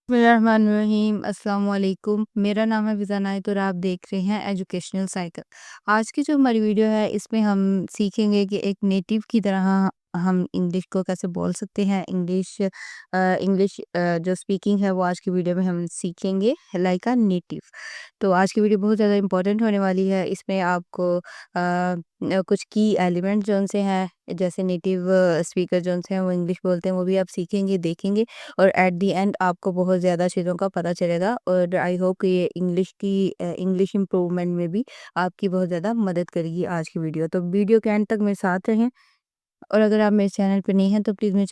बिस्मिल्लाहिर्रहमानिर्रहीम, अस्सलाम वालेकुम। मेरा नाम है फ़िज़ा नाइत और आप देख रहे हैं एजुकेशनल साइकिल। आज की जो हमारी वीडियो है इसमें हम सीखेंगे कि एक नेटिव की तरह हम इंग्लिश को कैसे बोल सकते हैं। जो स्पीकिंग है वो आज की वीडियो में हम सीखेंगे लाइक अ नेटिव। तो आज की वीडियो बहुत ज़्यादा इम्पोर्टेंट होने वाली है। इसमें आपको कुछ की एलिमेंट जोन से हैं, जैसे नेटिव स्पीकर जोन से हैं वो इंग्लिश बोलते हैं, वो भी आप सीखेंगे, देखेंगे और एट द एंड आपको बहुत ज़्यादा चीज़ों का पता चलेगा और आई होप कि ये इंग्लिश इम्प्रूवमेंट में भी आपकी बहुत ज़्यादा मदद करेगी आज की वीडियो। तो वीडियो के एंड तक मेरे साथ रहें और अगर आप मेरे चैनल पे नए हैं तो प्लीज़ मेरे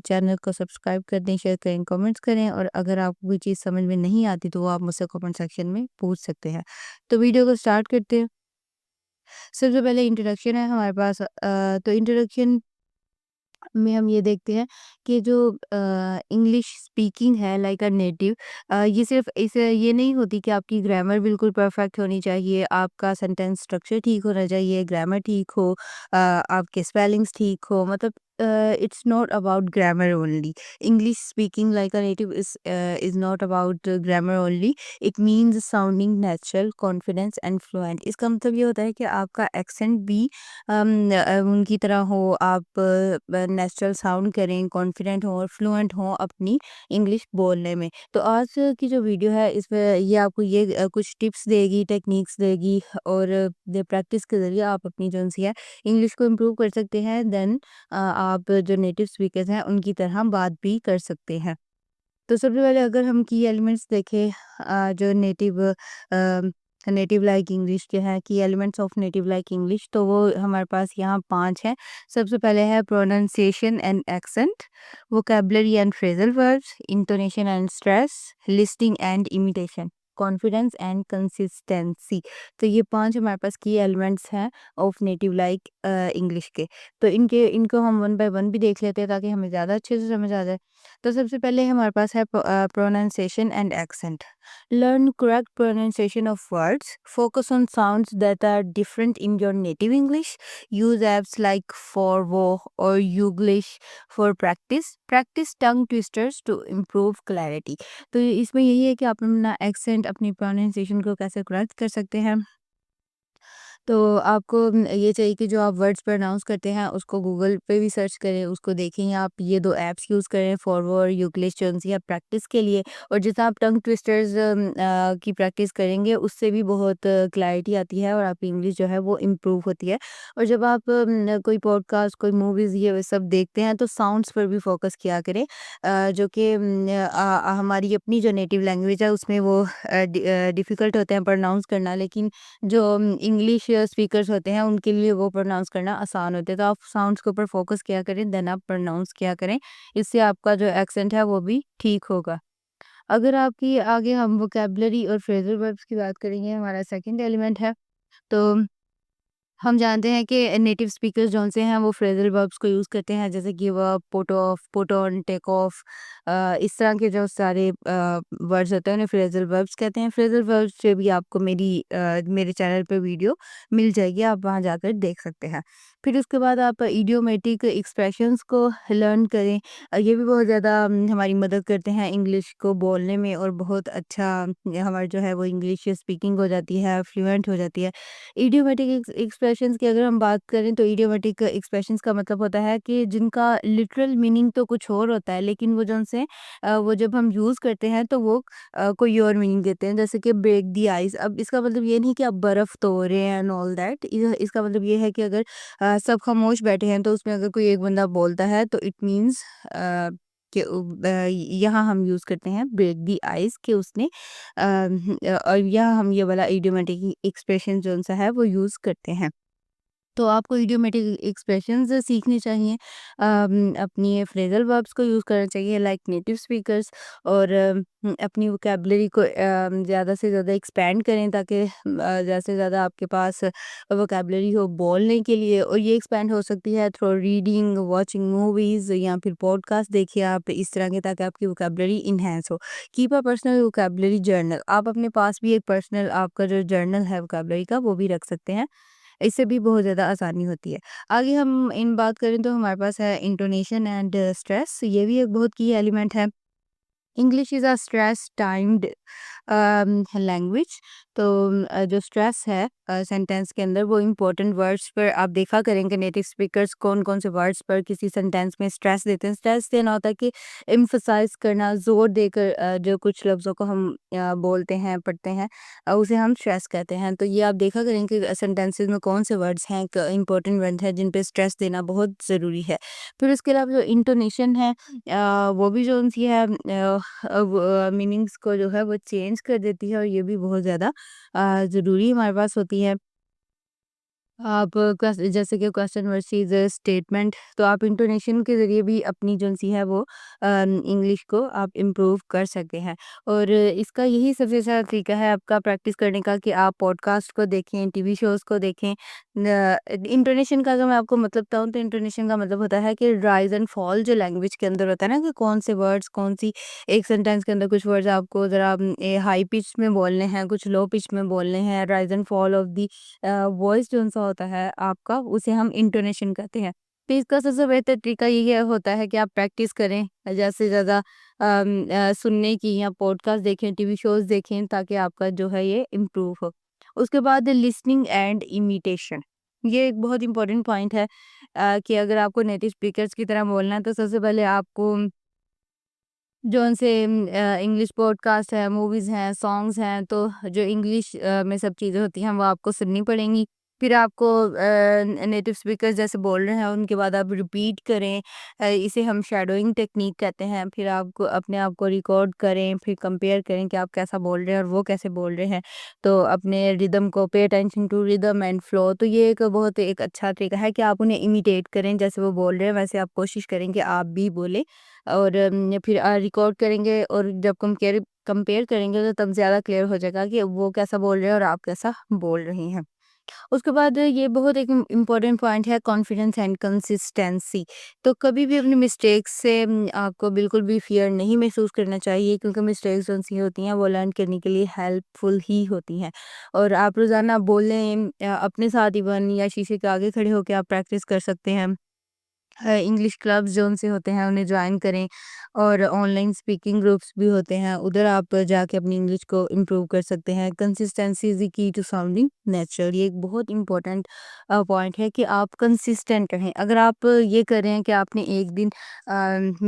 चैनल को सब्सक्राइब कर दें, शेयर करें, कमेंट्स करें और अगर आपको कोई चीज़ समझ में नहीं आती तो वो आप मुझसे कमेंट सेक्शन में पूछ सकते हैं। तो वीडियो को स्टार्ट करते हैं। सबसे पहले इंट्रोडक्शन है हमारे पास। तो इंट्रोडक्शन में हम ये देखते हैं कि जो इंग्लिश स्पीकिंग है लाइक अ नेटिव, ये सिर्फ इस ये नहीं होती कि आपकी ग्रामर बिल्कुल परफेक्ट होनी चाहिए, आपका सेंटेंस स्ट्रक्चर ठीक होना चाहिए, ग्रामर ठीक हो, आपके स्पेलिंग्स ठीक हो, मतलब it's not about grammar only. English speaking like a native is not about grammar only. It means sounding natural, confidence and fluent. इसका मतलब ये होता है कि आपका एक्सेंट भी उनकी तरह हो, आप नेचुरल साउंड करें, कॉन्फिडेंट हो और फ्लुएंट हो अपनी इंग्लिश बोलने में। तो आज की जो वीडियो है इसमें ये आपको कुछ टिप्स देगी, टेक्निक्स देगी और प्रैक्टिस के ज़रिए आप अपनी जो है इंग्लिश को इम्प्रूव कर सकते हैं। देन आप जो नेटिव स्पीकर्स हैं उनकी तरह बात भी कर सकते हैं। तो सबसे पहले अगर हम की एलिमेंट्स देखें, जो नेटिव लाइक इंग्लिश के हैं, की elements of native like English, तो वो हमारे पास यहाँ 5 हैं। सबसे पहले है pronunciation and accent, vocabulary and phrasal verbs, intonation and stress, listing and imitation, confidence and consistency. तो ये 5 हमारे पास की एलिमेंट्स हैं ऑफ नेटिव लाइक इंग्लिश के। तो इनको हम वन बाय वन भी देख लेते हैं ताकि हमें ज़्यादा अच्छे से समझ आ जाए। तो सबसे पहले हमारे पास है pronunciation and accent. Learn correct pronunciation of words, focus on sounds that are different in your native English, use apps like Forvo और Youglish for practice tongue twisters to improve clarity. तो इसमें यही है कि आप अपना एक्सेंट, अपनी pronunciation को कैसे करेक्ट कर सकते हैं। तो आपको ये चाहिए कि जो आप वर्ड्स प्रोनाउंस करते हैं उसको गूगल पे भी सर्च करें, उसको देखें। आप ये 2 ऐप्स यूज़ करें, फॉरवर्ड और यूक्लिश जोन्स, या प्रैक्टिस के लिए। और जितना आप टंग ट्विस्टर्स की प्रैक्टिस करेंगे उससे भी बहुत क्लैरिटी आती है और आपकी इंग्लिश जो है वो इम्प्रूव होती है। और जब आप कोई पॉडकास्ट, कोई मूवीज़ ये सब देखते हैं तो साउंड्स पर भी फोकस किया करें, जो कि हमारी अपनी जो नेटिव लैंग्वेज है उसमें वो डिफ़िकल्ट होते हैं प्रोनाउंस करना, लेकिन जो इंग्लिश स्पीकर्स होते हैं उनके लिए वो प्रोनाउंस करना आसान होता है। तो आप साउंड्स के ऊपर फोकस किया करें, देन आप प्रोनाउंस किया करें। इससे आपका जो एक्सेंट है वो भी ठीक होगा। अगर आपकी आगे हम वोकैब्युलरी और फ्रेजल वर्ब्स की बात करेंगे, हमारा सेकंड एलिमेंट है। तो हम जानते हैं कि नेटिव स्पीकर्स जौन से हैं वो फ्रेजल वर्ब्स को यूज़ करते हैं, जैसे give up, put off, put on, take off. इस तरह के जो सारे वर्ड्स होते हैं उन्हें फ्रेजल वर्ब्स कहते हैं। फ्रेजल वर्ब्स से भी आपको मेरे चैनल पे वीडियो मिल जाएगी, आप वहाँ जाकर देख सकते हैं। फिर उसके बाद आप इडियोमेटिक एक्सप्रेशंस को लर्न करें। ये भी बहुत ज़्यादा हमारी मदद करते हैं इंग्लिश को बोलने में और बहुत अच्छा हमारी जो है वो इंग्लिश स्पीकिंग हो जाती है, फ्लुएंट हो जाती है। इडियोमेटिक एक्सप्रेशंस की अगर हम बात करें तो इडियोमेटिक एक्सप्रेशंस का मतलब होता है कि जिनका लिटरल मीनिंग तो कुछ और होता है, लेकिन वो जौन से वो जब हम यूज़ करते हैं तो वो कोई और मीनिंग देते हैं, जैसे कि ब्रेक द आइस। अब इसका मतलब ये नहीं कि आप बर्फ़ तोड़ रहे हैं एंड ऑल दैट। इसका मतलब ये है कि अगर सब खामोश बैठे हैं तो उसमें अगर कोई एक बंदा बोलता है तो इट मीन्स यहाँ हम यूज़ करते हैं ब्रेक द आइस, कि उसने और यहाँ हम ये वाला इडियोमेटिक एक्सप्रेशन जो सा है वो यूज़ करते हैं। तो आपको इडियोमेटिक एक्सप्रेशंस सीखने चाहिए, अपनी फ्रेजल वर्ब्स को यूज़ करना चाहिए लाइक नेटिव स्पीकर्स, और अपनी वोकैब्युलरी को ज़्यादा से ज़्यादा एक्सपेंड करें ताकि ज़्यादा से ज़्यादा आपके पास वोकैब्युलरी हो बोलने के लिए। और ये एक्सपेंड हो सकती है थ्रू रीडिंग, वॉचिंग मूवीज़ या फिर पॉडकास्ट देखिए आप इस तरह के, ताकि आपकी वोकैब्युलरी इन्हेंस हो। Keep a personal vocabulary journal, आप अपने पास भी एक पर्सनल आपका जो जर्नल है वोकैब्युलरी का वो भी रख सकते हैं। इससे भी बहुत ज़्यादा आसानी होती है। आगे हम इन बात करें तो हमारे पास है इंटोनेशन एंड स्ट्रेस, ये भी एक बहुत की एलिमेंट है। English is a stress timed language. तो जो स्ट्रेस है सेंटेंस के अंदर वो इम्पोर्टेंट वर्ड्स पर आप देखा करेंगे नेटिव स्पीकर्स कौन-कौन से वर्ड्स पर किसी सेंटेंस में स्ट्रेस देते हैं। स्ट्रेस देना होता है कि एम्फसाइज़ करना, ज़ोर देकर जो कुछ लफ्ज़ों को हम बोलते हैं, पढ़ते हैं उसे हम स्ट्रेस कहते हैं। तो ये आप देखा करेंगे कि सेंटेंसेस में कौन से वर्ड्स हैं, क इम्पोर्टेंट वर्ड्स हैं जिन पे स्ट्रेस देना बहुत ज़रूरी है। फिर उसके अलावा जो इंटोनेशन है वो भी जो उनकी है मीनिंग्स को जो है वो चेंज कर देती है और ये भी बहुत ज़्यादा ज़रूरी हमारे पास होती है। आप जैसे कि क्वेश्चन वर्सेस स्टेटमेंट तो आप इंटोनेशन के ज़रिए भी अपनी जो-सी है वो इंग्लिश को आप इम्प्रूव कर सकते हैं। और इसका यही सबसे अच्छा तरीका है आपका प्रैक्टिस करने का कि आप पॉडकास्ट को देखें, टीवी शोज़ को देखें। इंटोनेशन का अगर मैं आपको मतलब बताऊँ तो इंटोनेशन का मतलब होता है कि राइज़ एंड फॉल जो लैंग्वेज के अंदर होता है ना कि कौन से वर्ड्स कौन-सी एक सेंटेंस के अंदर कुछ वर्ड्स आपको ज़रा हाई पिच में बोलने हैं, कुछ लो पिच में बोलने हैं। Rise and fall of the voice जो-सा होता है आपका उसे हम इंटोनेशन कहते हैं। तो इसका सबसे बेहतर तरीका ये होता है कि आप प्रैक्टिस करें ज़्यादा से ज़्यादा सुनने की या पॉडकास्ट देखें, टीवी शोज़ देखें ताकि आपका जो है ये इम्प्रूव हो। उसके बाद लिसनिंग एंड इमिटेशन ये एक बहुत इम्पोर्टेंट पॉइंट है कि अगर आपको नेटिव स्पीकर्स की तरह बोलना है तो सबसे पहले आपको जो उनसे इंग्लिश पॉडकास्ट है, मूवीज़ हैं, सॉन्ग्स हैं, तो जो इंग्लिश में सब चीज़ें होती हैं, वो आपको सुननी पड़ेंगी। फिर आपको नेटिव स्पीकर्स जैसे बोल रहे हैं, उनके बाद आप रिपीट करें। इसे हम शैडोइंग टेक्नीक कहते हैं। फिर आपको अपने आप को रिकॉर्ड करें, फिर कंपेयर करें कि आप कैसा बोल रहे हैं और वो कैसे बोल रहे हैं। तो अपने रिदम को pay attention to rhythm and flow तो ये एक बहुत एक अच्छा तरीका है कि आप उन्हें इमिटेट करें, जैसे वो बोल रहे हैं, वैसे आप कोशिश करें कि आप भी बोलें। और फिर रिकॉर्ड करेंगे और जब कंपेयर कंपेयर करेंगे तो तब ज़्यादा क्लियर हो जाएगा कि वो कैसा बोल रहे हैं और आप कैसा बोल रही हैं। उसके बाद ये बहुत एक इम्पोर्टेंट पॉइंट है कॉन्फिडेंस एंड कंसिस्टेंसी। तो कभी भी अपनी मिस्टेक्स से आपको बिल्कुल भी फ़ियर नहीं महसूस करना चाहिए क्योंकि मिस्टेक्स जो-सी होती हैं वो लर्न करने के लिए हेल्पफुल ही होती हैं। और आप रोज़ाना बोलें अपने साथ इवन या शीशे के आगे खड़े होके आप प्रैक्टिस कर सकते हैं। इंग्लिश क्लब्स जो उनसे होते हैं उन्हें जॉइन करें और ऑनलाइन स्पीकिंग ग्रुप्स भी होते हैं उधर आप जाके अपनी इंग्लिश को इम्प्रूव कर सकते हैं। Consistency is the key to sounding natural ये एक बहुत इम्पोर्टेंट पॉइंट है कि आप कंसिस्टेंट रहें। अगर आप ये कर रहे हैं कि आपने एक दिन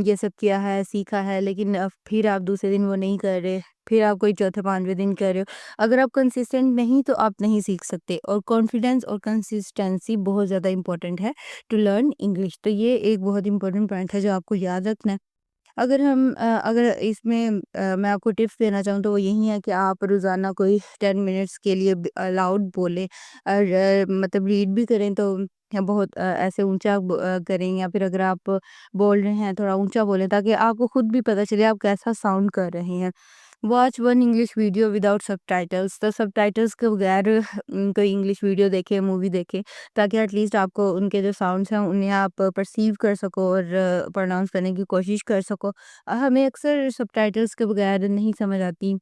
ये सब किया है, सीखा है लेकिन फिर आप दूसरे दिन वो नहीं कर रहे, फिर आप कोई चौथे पाँचवें दिन कर रहे हो। अगर आप कंसिस्टेंट नहीं तो आप नहीं सीख सकते और कॉन्फिडेंस और कंसिस्टेंसी बहुत ज़्यादा इम्पोर्टेंट है। टू लर्न इंग्लिश तो ये एक बहुत इम्पोर्टेंट पॉइंट है जो आपको याद रखना है। अगर इसमें मैं आपको टिप्स देना चाहूँ तो वो यही है कि आप रोज़ाना कोई 10 मिनट्स के लिए लाउड बोलें और मतलब रीड भी करें तो या बहुत ऐसे ऊँचा करें या फिर अगर आप बोल रहे हैं थोड़ा ऊँचा बोलें ताकि आपको खुद भी पता चले आप कैसा साउंड कर रहे हैं। Watch one English video without subtitles तो सबटाइटल्स के बगैर कोई इंग्लिश वीडियो देखें, मूवी देखें ताकि एटलीस्ट आपको उनके जो साउंड्स हैं उन्हें आप परसीव कर सको और प्रोनाउंस करने की कोशिश कर सको। हमें अक्सर सबटाइटल्स के बगैर नहीं समझ आती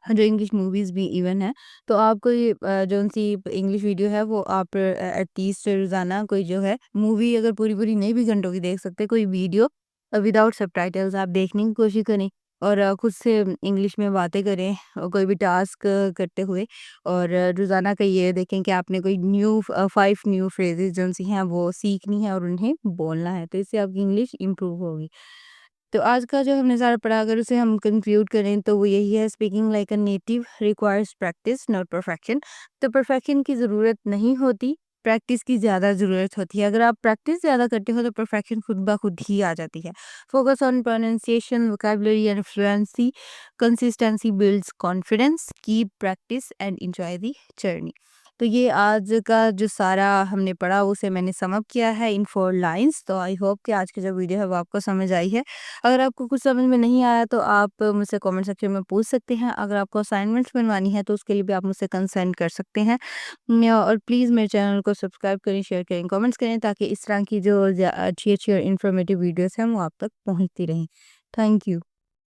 जो इंग्लिश मूवीज़ भी इवन है। तो आप कोई जौन-सी इंग्लिश वीडियो है वो आप एटलीस्ट रोज़ाना कोई जो है मूवी अगर पूरी-पूरी नहीं भी घंटों की देख सकते, कोई वीडियो विदाउट सबटाइटल्स आप देखने की कोशिश करें और खुद से इंग्लिश में बातें करें कोई भी टास्क करते हुए और रोज़ाना का ये देखें कि आपने कोई 5 न्यू फ्रेजेज़ जौन-सी हैं वो सीखनी है और उन्हें बोलना है, तो इससे आपकी इंग्लिश इम्प्रूव होगी। तो आज का जो हमने सारा पढ़ा अगर उसे हम कंक्लूड करें तो वो यही है speaking like a native requires practice not perfection. तो परफेक्शन की ज़रूरत नहीं होती, प्रैक्टिस की ज़्यादा ज़रूरत होती है। अगर आप प्रैक्टिस ज़्यादा करते हो तो परफेक्शन खुद ब खुद ही आ जाती है। Focus on pronunciation, vocabulary and fluency, consistency builds confidence, keep practice and enjoy the journey. तो ये आज का जो सारा हमने पढ़ा उसे मैंने सम अप किया है इन 4 लाइन्स। तो आई होप कि आज की जो वीडियो है वो आपको समझ आई है। अगर आपको कुछ समझ में नहीं आया तो आप मुझसे कमेंट सेक्शन में पूछ सकते हैं। अगर आपको असाइनमेंट्स बनवानी है तो उसके लिए भी आप मुझसे कंसल्ट कर सकते हैं। और प्लीज़ मेरे चैनल को सब्सक्राइब करें, शेयर करें, कमेंट्स करें ताकि इस तरह की जो अच्छी-अच्छी और इन्फॉर्मेटिव वीडियोज़ हैं वो आप तक पहुँचती रहें। Thank you.